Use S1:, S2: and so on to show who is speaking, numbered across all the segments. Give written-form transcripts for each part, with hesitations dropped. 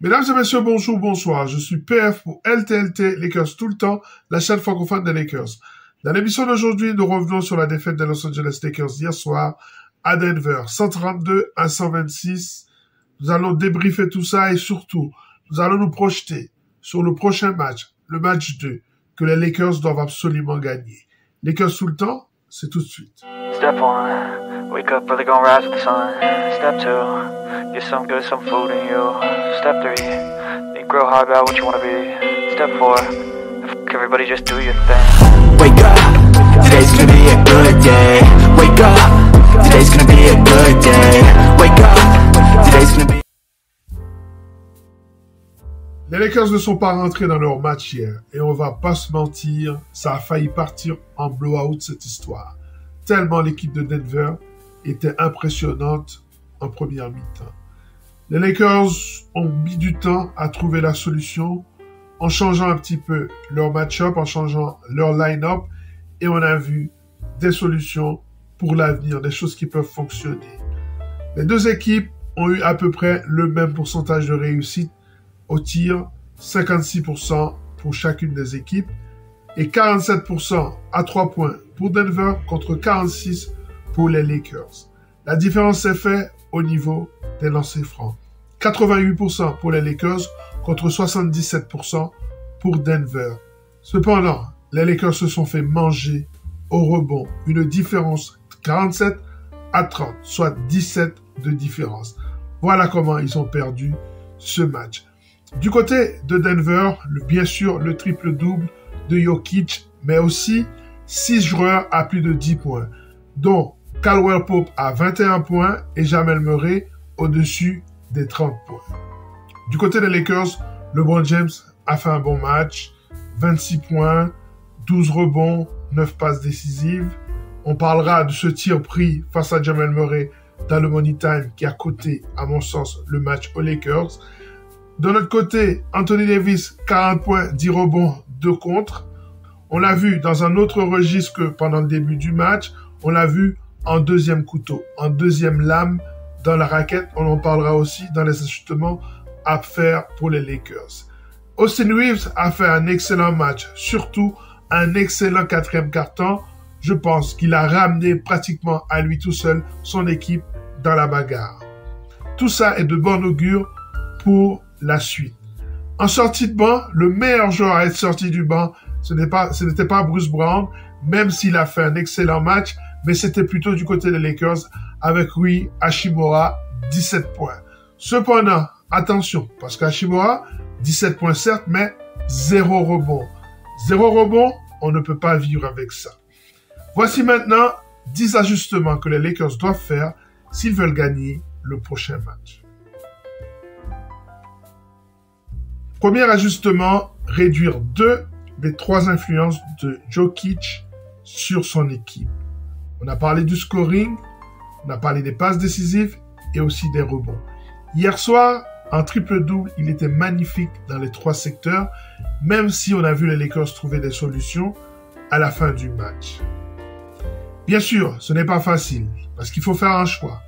S1: Mesdames et messieurs, bonjour, bonsoir. Je suis PF pour LTLT Lakers tout le temps, la chaîne francophone des Lakers. Dans l'émission d'aujourd'hui, nous revenons sur la défaite des Los Angeles Lakers hier soir à Denver, 132-126. Nous allons débriefer tout ça et surtout, nous allons nous projeter sur le prochain match, le match 2, que les Lakers doivent absolument gagner. Lakers tout le temps, c'est tout de suite.
S2: Step 1, wake up early, gonna rise with the sun. Step 2, get some good, some food in you. Step 3, think real hard about what you wanna be. Step 4, everybody just do your thing.
S3: Wake up, today's gonna be a good day. Wake up, today's gonna be a good day. Wake up, today's gonna be.
S1: Les Lakers ne sont pas rentrés dans leur match hier, et on va pas se mentir, ça a failli partir en blowout cette histoire. Tellement l'équipe de Denver était impressionnante en première mi-temps. Les Lakers ont mis du temps à trouver la solution en changeant un petit peu leur match-up, en changeant leur line-up, et on a vu des solutions pour l'avenir, des choses qui peuvent fonctionner. Les deux équipes ont eu à peu près le même pourcentage de réussite au tir, 56% pour chacune des équipes et 47% à 3 points pour Denver contre 46% pour les Lakers. La différence s'est faite au niveau des lancers francs. 88% pour les Lakers contre 77% pour Denver. Cependant, les Lakers se sont fait manger au rebond. Une différence de 47 à 30, soit 17 de différence. Voilà comment ils ont perdu ce match. Du côté de Denver, bien sûr, le triple-double de Jokic, mais aussi 6 joueurs à plus de 10 points, dont Caldwell Pope à 21 points et Jamal Murray au-dessus des 30 points. Du côté des Lakers, LeBron James a fait un bon match, 26 points, 12 rebonds, 9 passes décisives. On parlera de ce tir pris face à Jamal Murray dans le Money Time qui a coté, à mon sens, le match aux Lakers. De notre côté, Anthony Davis, 40 points, 10 rebonds, 2 contre. On l'a vu dans un autre registre que pendant le début du match. On l'a vu en deuxième couteau, en deuxième lame dans la raquette. On en parlera aussi dans les ajustements à faire pour les Lakers. Austin Reeves a fait un excellent match, surtout un excellent quatrième quart-temps. Je pense qu'il a ramené pratiquement à lui tout seul son équipe dans la bagarre. Tout ça est de bon augure pour la suite. En sortie de banc, le meilleur joueur à être sorti du banc, ce n'était pas Bruce Brown, même s'il a fait un excellent match, mais c'était plutôt du côté des Lakers avec Rui Hachimura, 17 points. Cependant, attention, parce qu'Hachimura, 17 points certes, mais 0 rebond. 0 rebond, on ne peut pas vivre avec ça. Voici maintenant 10 ajustements que les Lakers doivent faire s'ils veulent gagner le prochain match. Premier ajustement, réduire 2 des 3 influences de Jokic sur son équipe. On a parlé du scoring, on a parlé des passes décisives et aussi des rebonds. Hier soir, en triple-double, il était magnifique dans les 3 secteurs, même si on a vu les Lakers trouver des solutions à la fin du match. Bien sûr, ce n'est pas facile, parce qu'il faut faire un choix.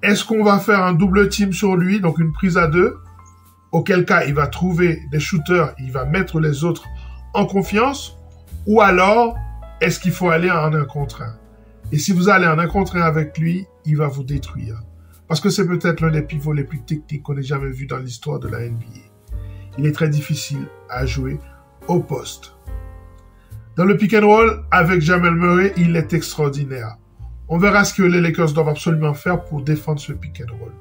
S1: Est-ce qu'on va faire un double team sur lui, donc une prise à 2, auquel cas il va trouver des shooters, il va mettre les autres en confiance, ou alors est-ce qu'il faut aller en 1 contre 1? Et si vous allez en 1 contre 1 avec lui, il va vous détruire. Parce que c'est peut-être l'un des pivots les plus techniques qu'on ait jamais vu dans l'histoire de la NBA. Il est très difficile à jouer au poste. Dans le pick and roll, avec Jamal Murray, il est extraordinaire. On verra ce que les Lakers doivent absolument faire pour défendre ce pick and roll.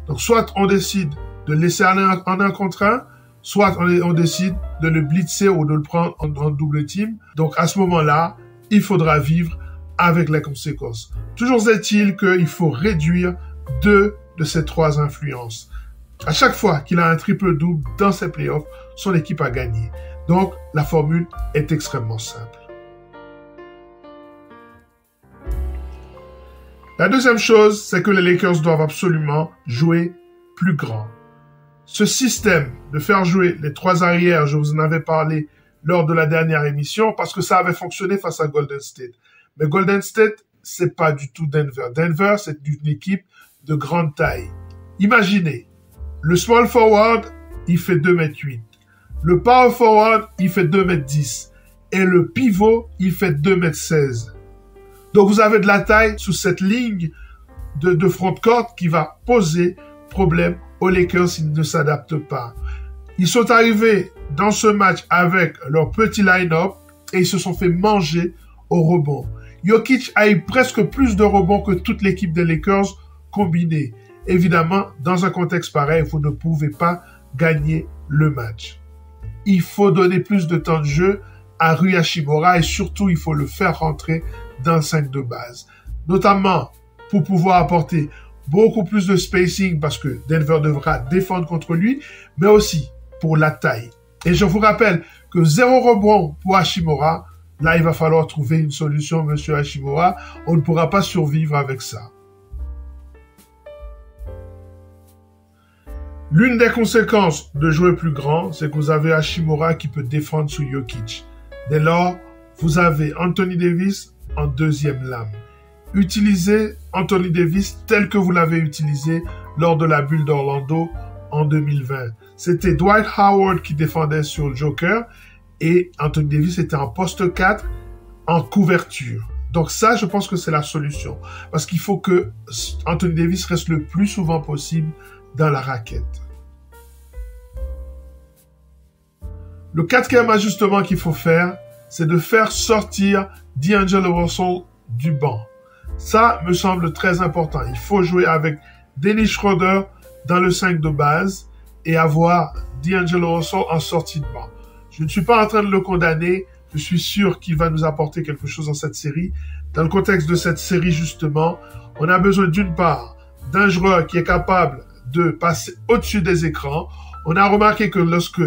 S1: Donc soit on décide de le laisser en 1 contre 1, soit on décide de le blitzer ou de le prendre en double team. Donc à ce moment-là, il faudra vivre avec les conséquences. Toujours est-il qu'il faut réduire 2 de ces 3 influences. À chaque fois qu'il a un triple-double dans ses playoffs, son équipe a gagné. Donc la formule est extrêmement simple. La deuxième chose, c'est que les Lakers doivent absolument jouer plus grand. Ce système de faire jouer les 3 arrières, je vous en avais parlé lors de la dernière émission, parce que ça avait fonctionné face à Golden State. Mais Golden State, c'est pas du tout Denver. Denver, c'est une équipe de grande taille. Imaginez Le small forward, il fait 2,8 m. Le power forward, il fait 2,10 m. Et le pivot, il fait 2,16 m. Donc, vous avez de la taille sous cette ligne de front court qui va poser problème aux Lakers s'ils ne s'adaptent pas. Ils sont arrivés dans ce match avec leur petit line-up et ils se sont fait manger au rebond. Jokic a eu presque plus de rebonds que toute l'équipe des Lakers combinée. Évidemment, dans un contexte pareil, vous ne pouvez pas gagner le match. Il faut donner plus de temps de jeu à Rui Hachimura et surtout, il faut le faire rentrer dans le 5 de base. Notamment pour pouvoir apporter beaucoup plus de spacing parce que Denver devra défendre contre lui, mais aussi pour la taille. Et je vous rappelle que 0 rebond pour Hachimura. Là, il va falloir trouver une solution, monsieur Hachimura. On ne pourra pas survivre avec ça. L'une des conséquences de jouer plus grand, c'est que vous avez Hachimura qui peut défendre sous Jokic. Dès lors, vous avez Anthony Davis en deuxième lame. Utilisez Anthony Davis tel que vous l'avez utilisé lors de la bulle d'Orlando en 2020. C'était Dwight Howard qui défendait sur le Joker et Anthony Davis était en poste 4 en couverture. Donc ça, je pense que c'est la solution. Parce qu'il faut que Anthony Davis reste le plus souvent possible dans la raquette. Le quatrième ajustement qu'il faut faire, c'est de faire sortir D'Angelo Russell du banc. Ça me semble très important. Il faut jouer avec Dennis Schroeder dans le 5 de base et avoir D'Angelo Russell en sortie de banc. Je ne suis pas en train de le condamner. Je suis sûr qu'il va nous apporter quelque chose dans cette série. Dans le contexte de cette série, justement, on a besoin d'une part d'un joueur qui est capable de passer au-dessus des écrans. On a remarqué que lorsque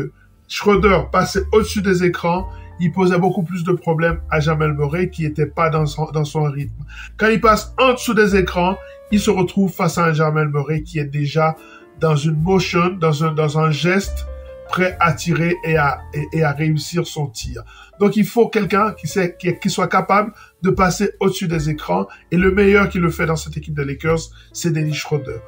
S1: Schroeder passait au-dessus des écrans, il posait beaucoup plus de problèmes à Jamal Murray qui n'était pas dans son rythme. Quand il passe en dessous des écrans, il se retrouve face à un Jamal Murray qui est déjà dans une motion, dans un geste prêt à tirer et à réussir son tir. Donc, il faut quelqu'un qui soit capable de passer au-dessus des écrans. Et le meilleur qui le fait dans cette équipe des Lakers, c'est Dennis Schroeder.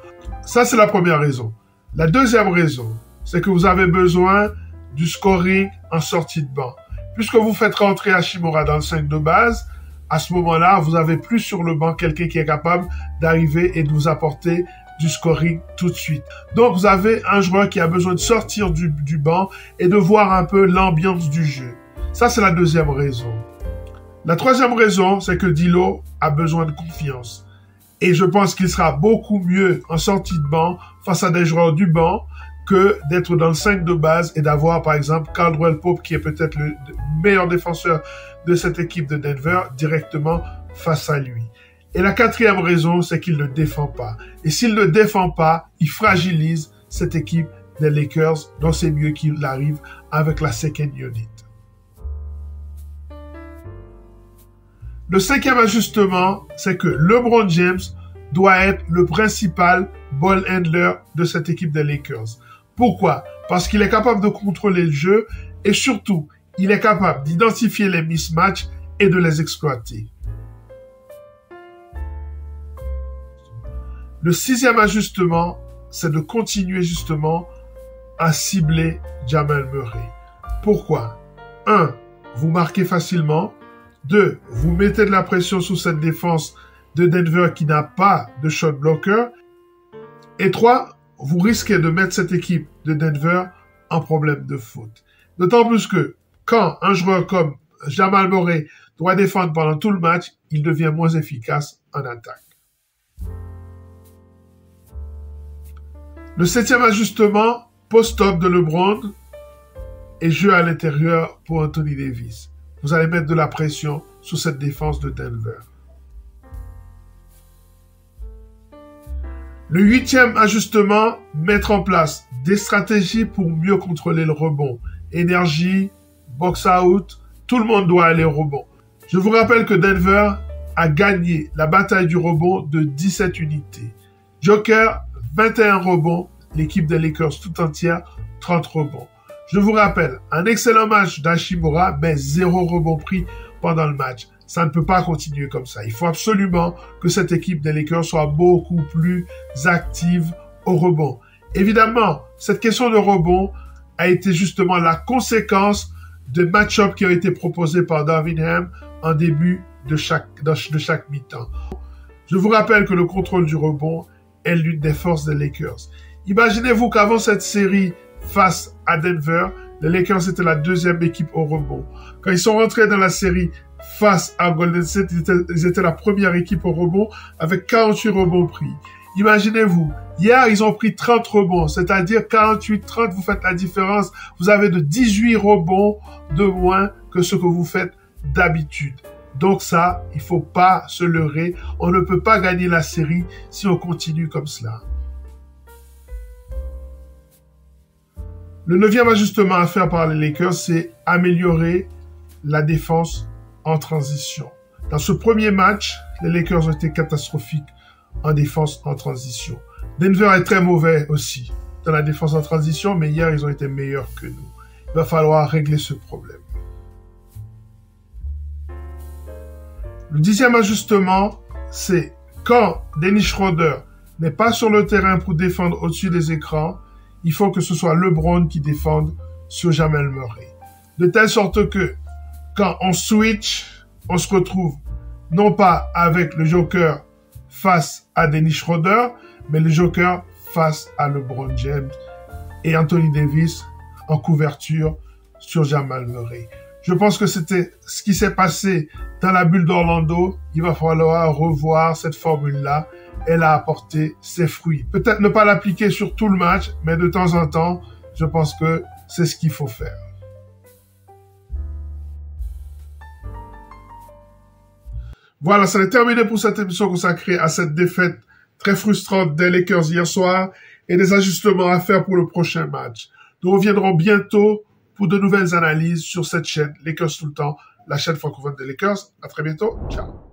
S1: Ça, c'est la première raison. La deuxième raison, c'est que vous avez besoin du scoring en sortie de banc. Puisque vous faites rentrer Hachimura dans le 5 de base, à ce moment-là, vous avez plus sur le banc quelqu'un qui est capable d'arriver et de vous apporter du scoring tout de suite. Donc, vous avez un joueur qui a besoin de sortir du banc et de voir un peu l'ambiance du jeu. Ça, c'est la deuxième raison. La troisième raison, c'est que D'Lo a besoin de confiance. Et je pense qu'il sera beaucoup mieux en sortie de banc face à des joueurs du banc que d'être dans le 5 de base et d'avoir, par exemple, Caldwell Pope, qui est peut-être le meilleur défenseur de cette équipe de Denver, directement face à lui. Et la quatrième raison, c'est qu'il ne défend pas. Et s'il ne défend pas, il fragilise cette équipe des Lakers, donc c'est mieux qu'il arrive avec la second unit. Le cinquième ajustement, c'est que LeBron James doit être le principal ball handler de cette équipe des Lakers. Pourquoi? Parce qu'il est capable de contrôler le jeu et surtout, il est capable d'identifier les mismatchs et de les exploiter. Le sixième ajustement, c'est de continuer justement à cibler Jamal Murray. Pourquoi? 1. Vous marquez facilement. 2. Vous mettez de la pression sur cette défense de Denver qui n'a pas de shot blocker. Et 3. Vous risquez de mettre cette équipe de Denver en problème de faute. D'autant plus que quand un joueur comme Jamal Murray doit défendre pendant tout le match, il devient moins efficace en attaque. Le septième ajustement, post-up de LeBron et jeu à l'intérieur pour Anthony Davis. Vous allez mettre de la pression sur cette défense de Denver. Le huitième ajustement, mettre en place des stratégies pour mieux contrôler le rebond. Énergie, box out, tout le monde doit aller au rebond. Je vous rappelle que Denver a gagné la bataille du rebond de 17 unités. Joker, 21 rebonds, l'équipe des Lakers tout entière, 30 rebonds. Je vous rappelle, un excellent match d'Hachimura, mais 0 rebond pris pendant le match. Ça ne peut pas continuer comme ça. Il faut absolument que cette équipe des Lakers soit beaucoup plus active au rebond. Évidemment, cette question de rebond a été justement la conséquence de match-up qui ont été proposés par Darvin Ham en début de chaque mi-temps. Je vous rappelle que le contrôle du rebond est l'une des forces des Lakers. Imaginez-vous qu'avant cette série face à Denver, les Lakers étaient la deuxième équipe au rebond. Quand ils sont rentrés dans la série face à Golden State, ils étaient la première équipe au rebond avec 48 rebonds pris. Imaginez-vous, hier, ils ont pris 30 rebonds, c'est-à-dire 48-30, vous faites la différence. Vous avez de 18 rebonds de moins que ce que vous faites d'habitude. Donc ça, il faut pas se leurrer. On ne peut pas gagner la série si on continue comme cela. Le 9e ajustement à faire par les Lakers, c'est améliorer la défense en transition. Dans ce premier match, les Lakers ont été catastrophiques en défense en transition. Denver est très mauvais aussi dans la défense en transition, mais hier, ils ont été meilleurs que nous. Il va falloir régler ce problème. Le 10e ajustement, c'est quand Dennis Schroeder n'est pas sur le terrain pour défendre au-dessus des écrans, il faut que ce soit LeBron qui défende sur Jamal Murray. De telle sorte que quand on switch, on se retrouve non pas avec le Joker face à Dennis Schroeder, mais le Joker face à LeBron James et Anthony Davis en couverture sur Jamal Murray. Je pense que c'était ce qui s'est passé dans la bulle d'Orlando. Il va falloir revoir cette formule-là. Elle a apporté ses fruits. Peut-être ne pas l'appliquer sur tout le match, mais de temps en temps, je pense que c'est ce qu'il faut faire. Voilà, ça est terminé pour cette émission consacrée à cette défaite très frustrante des Lakers hier soir et des ajustements à faire pour le prochain match. Nous reviendrons bientôt pour de nouvelles analyses sur cette chaîne Lakers tout le temps, la chaîne francophone des Lakers. À très bientôt. Ciao.